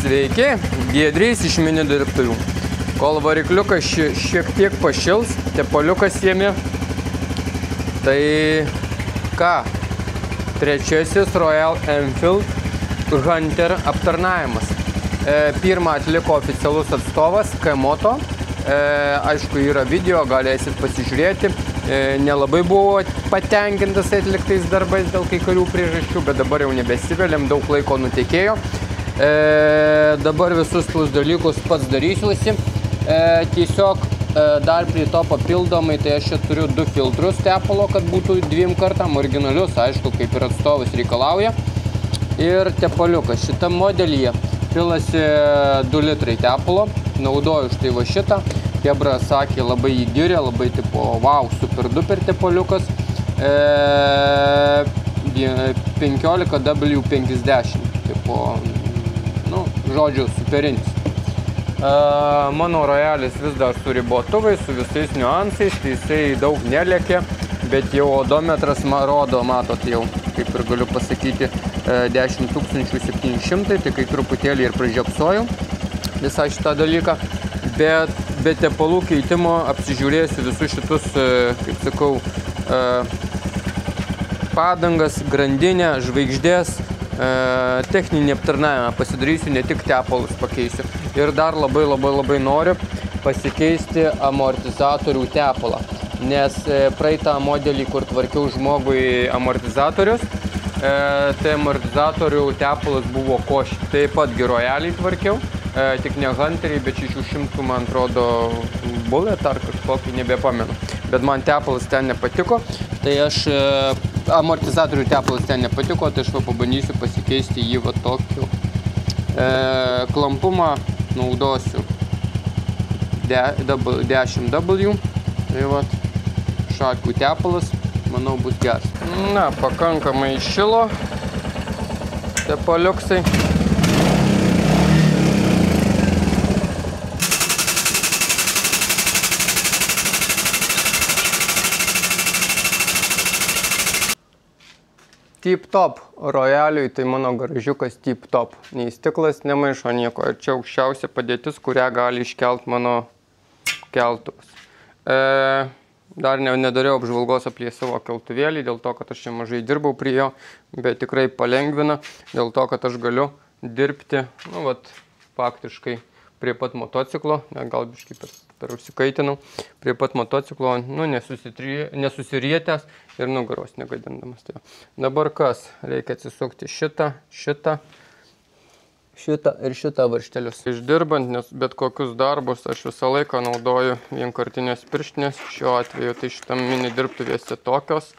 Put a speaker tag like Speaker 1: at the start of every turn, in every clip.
Speaker 1: Sveiki, Giedrys iš mini dirbtuvių. Kol varikliukas šiek tiek pašils, tepaliukas jėmi. Tai ką? Trečiasis Royal Enfield Hunter aptarnavimas. Pirmą atliko oficialus atstovas K-Moto. Aišku, yra video, galėsit pasižiūrėti. Nelabai buvo patenkintas atliktais darbais dėl kai kurių priežasčių, bet dabar jau nebesivėlėm, daug laiko nutekėjo. Dabar visus tuos dalykus pats darysiuosi. Tiesiog dar prie to papildomai, tai aš čia turiu 2 filtrus tepalo, kad būtų 2 kartam originalius, aišku, kaip ir atstovas reikalauja. Ir tepaliukas. Šitam modelyje pilasi 2 litrai tepalo, naudoju štai va šitą. Kebra sakė, labai jį gyrė, labai tipo, wow, super duper tepaliukas. 15W50, tipo, nu, žodžiu, superinis. Mano Royalis vis dar su ribotuvais, su visais niuansais, tai jisai daug nelėkė, bet jau odometras rodo, matot jau, kaip ir galiu pasakyti, 10700, tai kai truputėlį ir pražiopsojau visą šitą dalyką, bet be tepalų keitimo apsižiūrėsiu visus šitus, kaip sakau, padangas, grandinę, žvaigždės, techninį aptarnavimą pasidarysiu, ne tik tepalus pakeisiu. Ir dar labai noriu pasikeisti amortizatorių tepalą, nes praeitą modelį, kur tvarkiau žmogui amortizatorius, tai amortizatorių tepalas buvo koši. Taip pat Royalį tvarkiau, tik ne Hunterį, bet 600, man atrodo, Bullet ar kažkokį, nebepamenu. Bet man tepalas ten nepatiko, tai aš amortizatorių tepalas ten nepatiko, tai aš pabandysiu pasikeisti jį va tokiu. Klampumą naudosiu 10W, tai va šakių tepalas, manau, bus geras. Na, pakankamai šilo tepaliuksai. Tip top Royaliui, tai mano garažiukas tip top. Nei stiklas, nemaišo nieko. Ir čia aukščiausia padėtis, kurią gali iškelt mano keltuvas. Dar nedariau apžvalgos apie savo keltuvėlį, dėl to, kad aš čia mažai dirbau prie jo, bet tikrai palengvina, dėl to, kad aš galiu dirbti, nu, vat, faktiškai prie pat motociklo, gal biškai per užsikaitinau, prie pat motociklo, nu, nesusirietęs ir nugaros negadindamas. Tai dabar kas? Reikia atsisukti šitą ir šitą varžtelius. Išdirbant, nes bet kokius darbus aš visą laiką naudoju vienkartinės pirštinės. Šiuo atveju tai šitam mini dirbtuvėse tokios,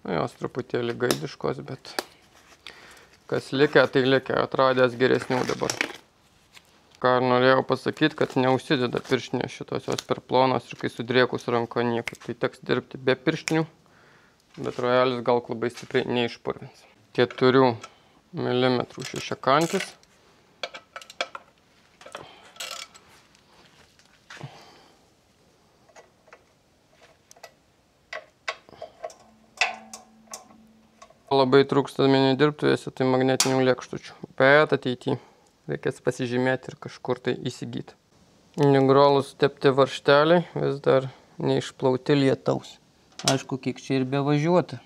Speaker 1: nu, jos truputėlį gaidiškos, bet kas likę, tai likę, atradęs geresnių dabar. Ką norėjau pasakyti, kad neužsideda pirštinės šitos, jos per plonos ir kai sudriekus ranko niekaip. Tai teks dirbti be pirštinių, bet Royalis gal labai stipriai neišpurvins. 4 mm šešiakantis. Labai trūksta mini dirbtuvėse, tai magnetinių lėkštučių. Bet ateityje reikės pasižymėti ir kažkur tai įsigyti. Nigrolus tepti varžteliai vis dar neišplauti lietaus. Aišku, kiek čia ir bevažiuoti.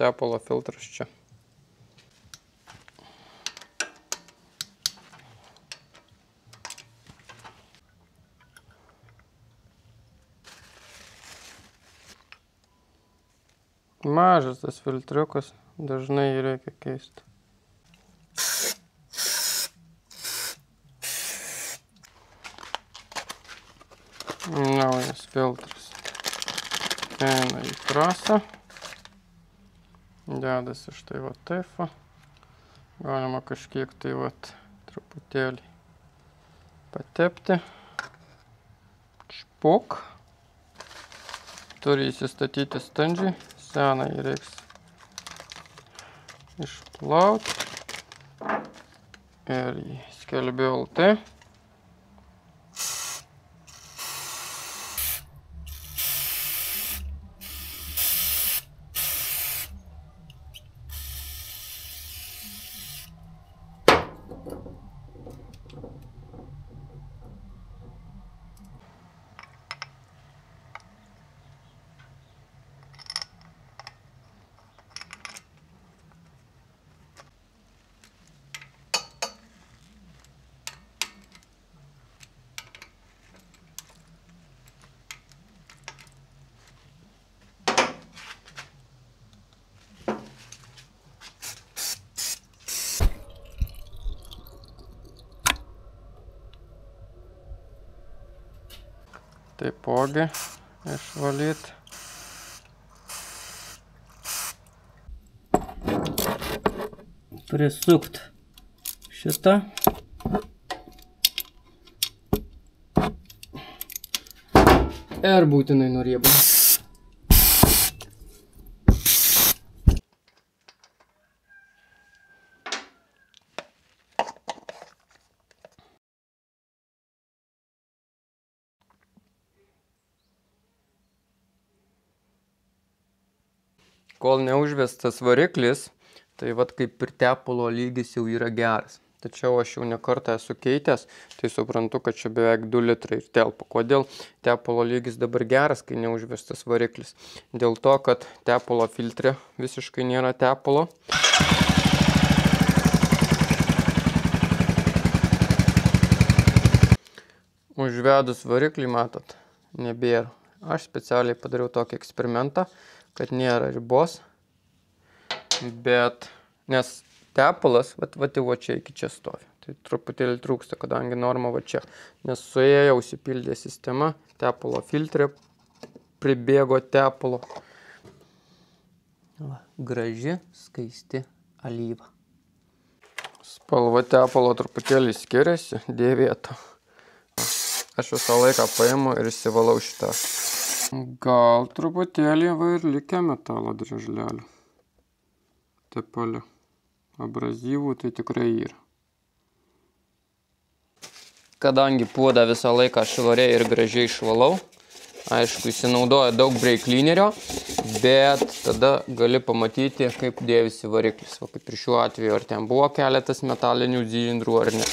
Speaker 1: Tepalo filtras čia. Mažas tas filtriukas, dažnai jį reikia keisti. Naujas filtras eina į trasą. Dedasi štai va taip. Galima kažkiek tai va truputėlį patepti. Čpok. turi įsistatyti standžiai, seną jį reiks išplauti ir jį skelbiu LT. Taipogi išvalyti. Prisukt šitą. Ir būtinai nuriebinti. Kol neužvestas variklis, tai vat kaip ir tepalo lygis jau yra geras. Tačiau aš jau ne kartą esu keitęs, tai suprantu, kad čia beveik 2 litrai ir telpa. Kodėl tepalo lygis dabar geras, kai neužvestas variklis? Dėl to, kad tepalo filtre visiškai nėra tepalo. Užvedus variklį, matot, nebėra. Aš specialiai padariau tokį eksperimentą, kad nėra ribos, bet nes tepalas, vat jau čia iki čia stovi. Tai truputėlį trūksta, kadangi norma va čia. Nes suėjo, užsipildė sistema, tepalo filtre pribėgo tepalo. Va, graži, skaisti alyva. Spalva tepalo truputėlį skiriasi, dėvėta. Aš visą laiką paimu ir įsivalau šitą. Gal truputėlį va ir likę metalo drėžlelių. Tepale. Abrazyvų tai tikrai yra. Kadangi puodą visą laiką švariai ir gražiai išvalau, aišku, įsinaudoja daug brake cleanerio, bet tada gali pamatyti, kaip dėvisi variklis. O kaip ir šiuo atveju, ar ten buvo keletas metalinių cilindrų ar ne.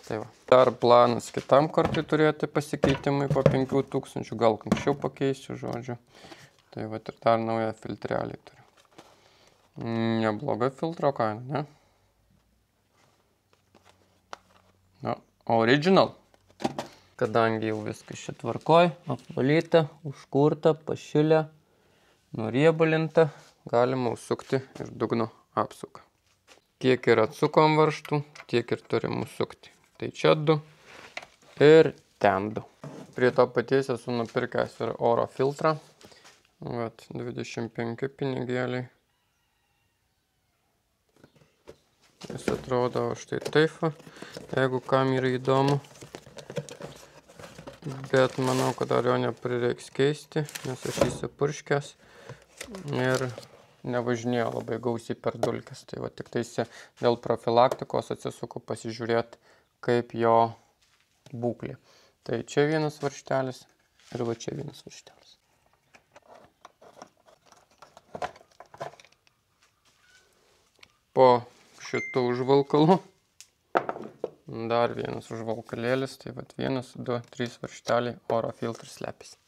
Speaker 1: Tai va. Dar planas kitam kartui turėti pasikeitimai po 5000, gal anksčiau pakeisiu, žodžiu. Tai va ir dar naują filtrelį turiu. Nebloga filtro kaina, ne? Na, original. Kadangi jau viskas čia tvarkoj, apvalyta, užkurta, pašilę, nuriebalinta, galima užsukti ir dugno apsuką. Kiek ir atsukom varžtų, tiek ir turim užsukti. Tai čia 2 ir ten 2. Prie to paties esu nupirkęs ir oro filtrą. Vat, 25 pinigėliai. Jis atrodo štai taip, jeigu kam yra įdomu. Bet manau, kad dar jo neprireiks keisti, nes aš įsipurškęs ir nevažinėjo labai gausiai per dulkes. Tai va, tik tais dėl profilaktikos atsisuku pasižiūrėti, kaip jo būklė. Tai čia vienas varžtelis ir va čia vienas varžtelis. Po šitų užvalkalų dar vienas užvalkalėlis, tai vat 1, 2, 3 varžteliai oro filtras slepiasi.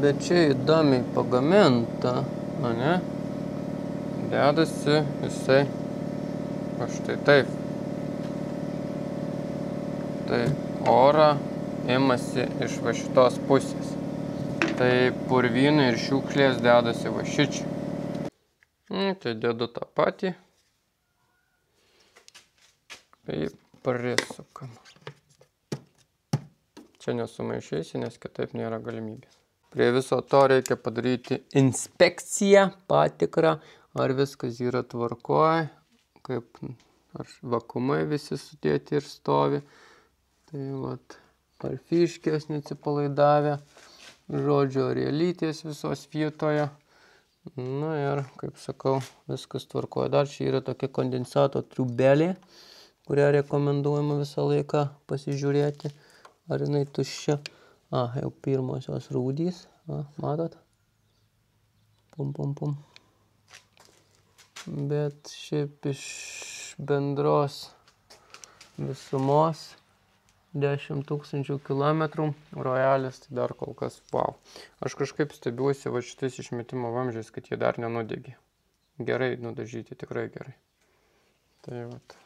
Speaker 1: Bet čia įdomiai pagaminta, ne? Dedasi jisai va štai taip. Tai orą imasi iš va šitos pusės. Tai purvynai ir šiukšlės dedasi va šičia. Tai dedu tą patį. Tai prisukam. Čia nesumaišysi, nes kitaip nėra galimybės. Prie viso to reikia padaryti inspekciją, patikrą, ar viskas yra tvarkoj, kaip ar vakumai visi sudėti ir stovi. Tai vat, ar fiškės neatsipalaidavę, žodžio rielytės visos vietoje. Na ir, kaip sakau, viskas tvarkoja. Dar čia yra tokia kondensato triubelė, kurią rekomenduojama visą laiką pasižiūrėti, ar jinai tuščia. Jau pirmosios rūdys, matot? Pum. Bet šiaip iš bendros visumos 10 000 kilometrų Royalis tai dar kol kas wow. Aš kažkaip stebiuosi va šitais išmetimo vamzdžiais, kad jie dar nenudegė. Gerai nudažyti, tikrai gerai. Tai vat.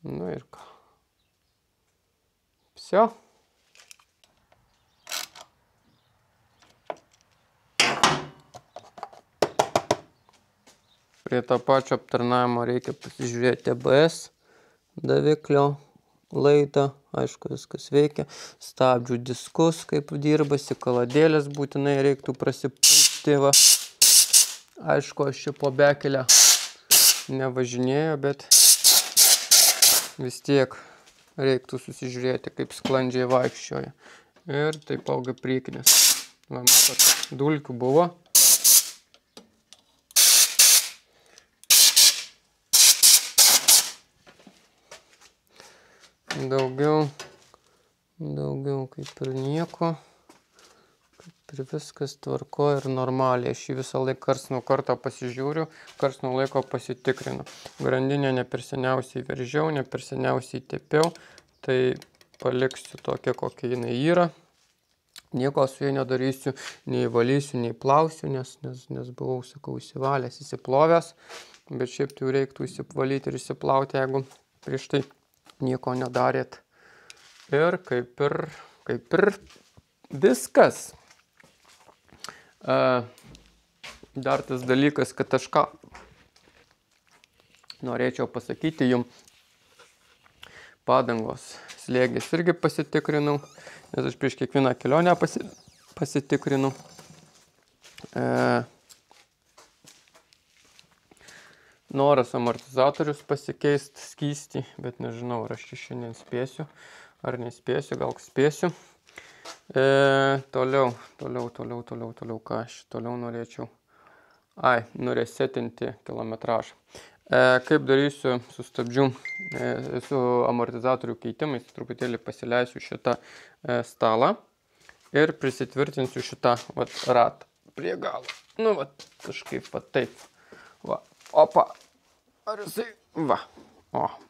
Speaker 1: Nu ir ką. Все. Prie to pačio aptarnavimo reikia pasižiūrėti ABS daviklio laidą, aišku viskas veikia, stabdžių diskus, kaip dirbasi, kaladėlės būtinai reiktų prasipūsti. Aišku, aš čia po bekelę nevažinėjau, bet vis tiek reiktų susižiūrėti, kaip sklandžiai vaikščioja. Ir taip auga priekinės. Va, matot, dulkių buvo. Daugiau kaip ir nieko, kaip ir viskas tvarko ir normaliai. Aš jį visą laiką karts nuo karto pasižiūriu, karts nuo laiko pasitikrinu. Grandinę ne per seniausiai veržiau, ne per seniausiai tepiau, tai paliksiu tokia, kokia jinai yra. Nieko su jai nedarysiu, nei valysiu, nei plausiu, nes buvau, sakau, įsivalęs, įsiplovęs, bet šiaip tai reiktų įsivalyti ir įsiplauti, jeigu prieš tai nieko nedarėt. Ir kaip ir viskas. Dar tas dalykas, kad aš ką norėčiau pasakyti jums, padangos slėgis irgi pasitikrinau, nes aš prieš kiekvieną kelionę pasitikrinau. Noras amortizatorius pasikeisti skystį, bet nežinau, ar aš čia šiandien spėsiu, ar nespėsiu, gal spėsiu. Toliau, ką aš toliau norėčiau. Nuresetinti kilometražą. Kaip darysiu su stabdžiu, su amortizatorių keitimais, truputėlį pasileisiu šitą stalą ir prisitvirtinsiu šitą ratą prie galo. Nu, kažkaip taip. Opa, ar jisai,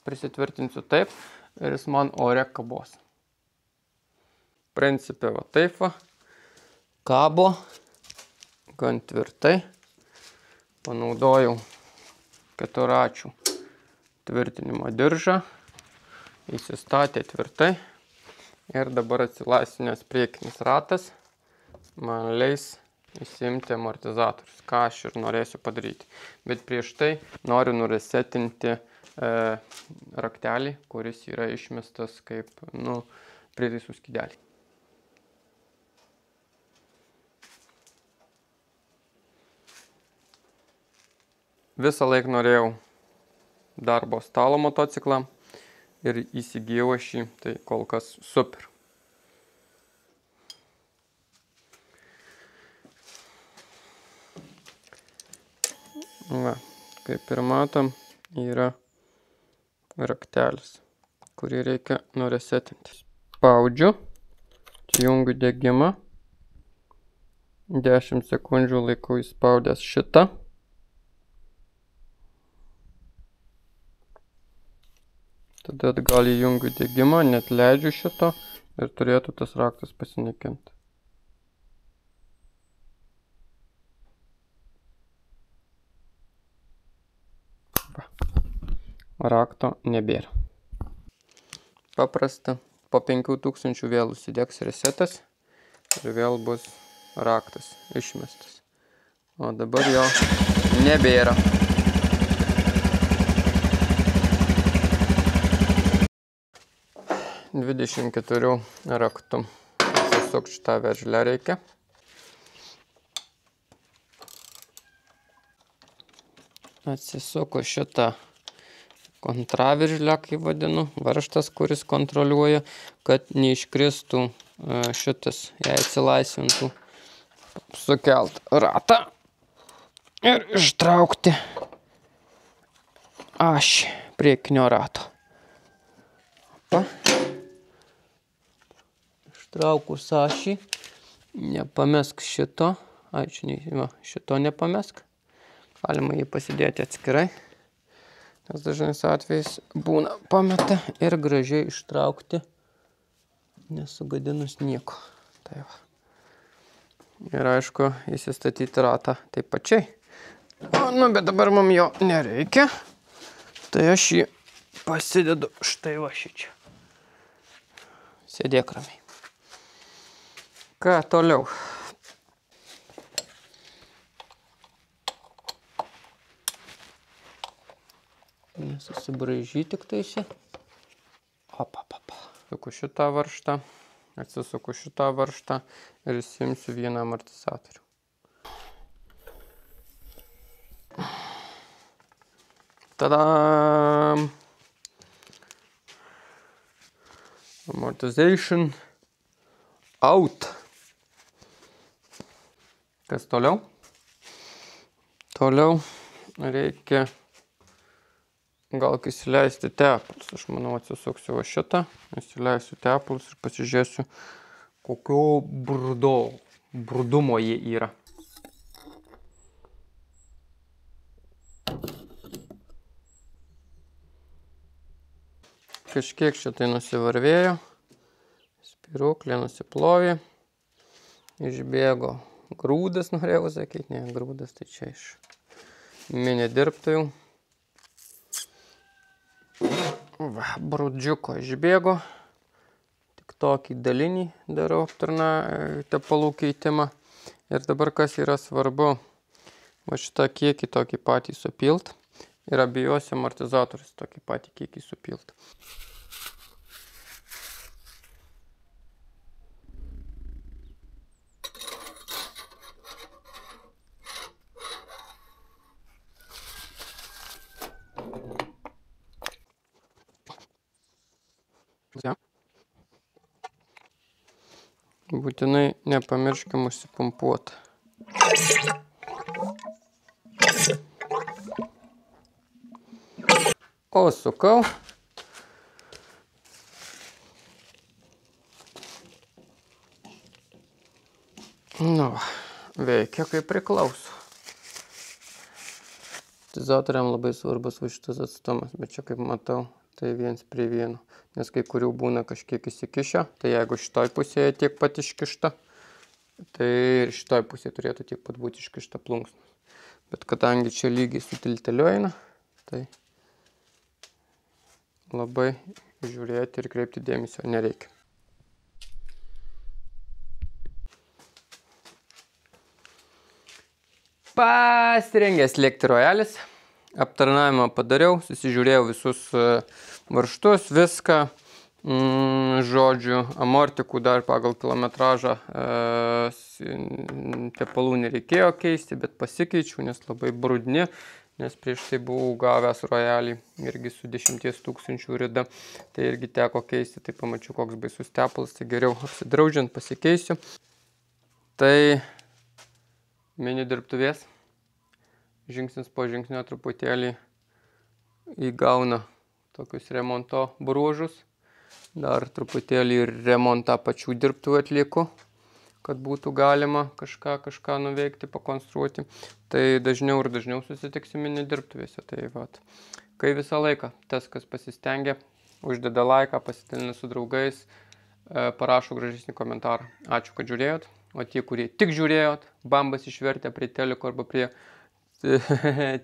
Speaker 1: prisitvirtinsiu taip ir jis man ore kabos. Principe, taip kabo, gan tvirtai, panaudojau 4 tvirtinimo diržą, įsistatė tvirtai ir dabar atsilaisvinęs priekinis ratas man leis įsiimti amortizatorius, ką aš ir norėsiu padaryti. Bet prieš tai noriu nuresetinti raktelį, kuris yra išmestas kaip, prietaisų skydelį. Visą laiką norėjau darbo stalo motociklą ir įsigijau aš jį, tai kol kas super. Kaip ir matom, yra raktelis, kurį reikia nuresetinti. Spaudžiu, jungiu degimą, 10 sekundžių laikau įspaudęs šitą. Tada atgal įjungiu degimą, net leidžiu šito ir turėtų tas raktas pasinaikinti. Rakto nebėra. Paprasta, po 5000 vėl užsidegs resetas ir vėl bus raktas išmestas. O dabar jo nebėra. 24 raktų. Tiesiog šitą veržlę reikia. Atsisuku šitą kontraveržlę, kaip vadinu, varžtas, kuris kontroliuoja, kad neiškristų šitas, jei atsilaisvintų. Sukelt ratą ir ištraukti ašį priekinio rato. Ištraukus ašį, nepamesk šito, šito nepamesk, galima jį pasidėti atskirai, nes dažnais atvejais būna pameta ir gražiai ištraukti, nesugadinus nieko. Tai va. Ir aišku, įsistatyti ratą taip pačiai. Bet dabar mums jo nereikia, tai aš jį pasidedu štai va šičia. Sėdėk ramiai. Ką toliau? Nesusibraižy tik taisi. Suku šitą varžtą, atsisuku šitą varžtą ir įsimsiu vieną amortizatorių. Tada! Amortization out. Kas toliau? Toliau reikia gal įsileisti tepalus. Aš manau, atsisuksiu va šitą, įsileisiu tepalus ir pasižiūrėsiu, kokio brudumo jie yra. Kažkiek šitai nusivarvėjo, spiruklė nusiplovė, išbėgo grūdas, norėjau sakyti, ne grūdas, tai čia iš mini dirbtuvių. Brudžiuko išbėgo, tik tokį dalinį darau tepalų keitimą. Ir dabar kas yra svarbu, va šitą kiekį tokį patį supilt ir abiejose amortizatorius tokį patį kiekį supilt. Būtinai nepamirškim užsipumpuoti. O sukau. Nu, veikia kaip priklauso. Amortizatoriam labai svarbus va šitas atstumas, bet čia kaip matau, tai 1:1, nes kai kurių būna kažkiek įsikišę, tai jeigu šitoj pusėje tiek pat iškišta, tai ir šitoj pusėje turėtų tiek pat būti iškišta plunksnos. Bet kadangi čia lygiai su tilteliu eina, tai labai žiūrėti ir kreipti dėmesio nereikia. Pasirengęs lėkti rojalis. Aptarnavimą padariau, susižiūrėjau visus varžtus, viską. Žodžiu, amortikų dar pagal kilometražą tepalų nereikėjo keisti, bet pasikeičiau, nes labai brudni, nes prieš tai buvau gavęs rojalį irgi su 10 000 rida, tai irgi teko keisti, tai pamačiau, koks baisus tepalas, tai geriau apsidraudžiant pasikeisiu. Tai mini dirbtuvės. Žingsnis po žingsnio truputėlį įgauna tokius remonto bruožus. Dar truputėlį remontą pačių dirbtuvių atlieku, kad būtų galima kažką nuveikti, pakonstruoti. Tai dažniau ir dažniau susitiksiu mini dirbtuvėse. Tai vat. Kai visą laiką tas, kas pasistengia, uždeda laiką, pasidalina su draugais, parašo gražesnį komentarą. Ačiū, kad žiūrėjot. O tie, kurie tik žiūrėjot, bambas išvertė prie teliko arba prie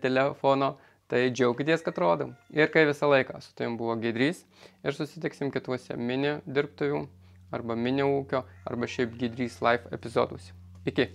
Speaker 1: telefono, tai džiaukitės, kad rodom. Ir kai visą laiką su tavim buvo Giedrys ir susitiksim kituose mini dirbtuvių arba mini ūkio arba šiaip Giedrys Life epizoduose. Iki!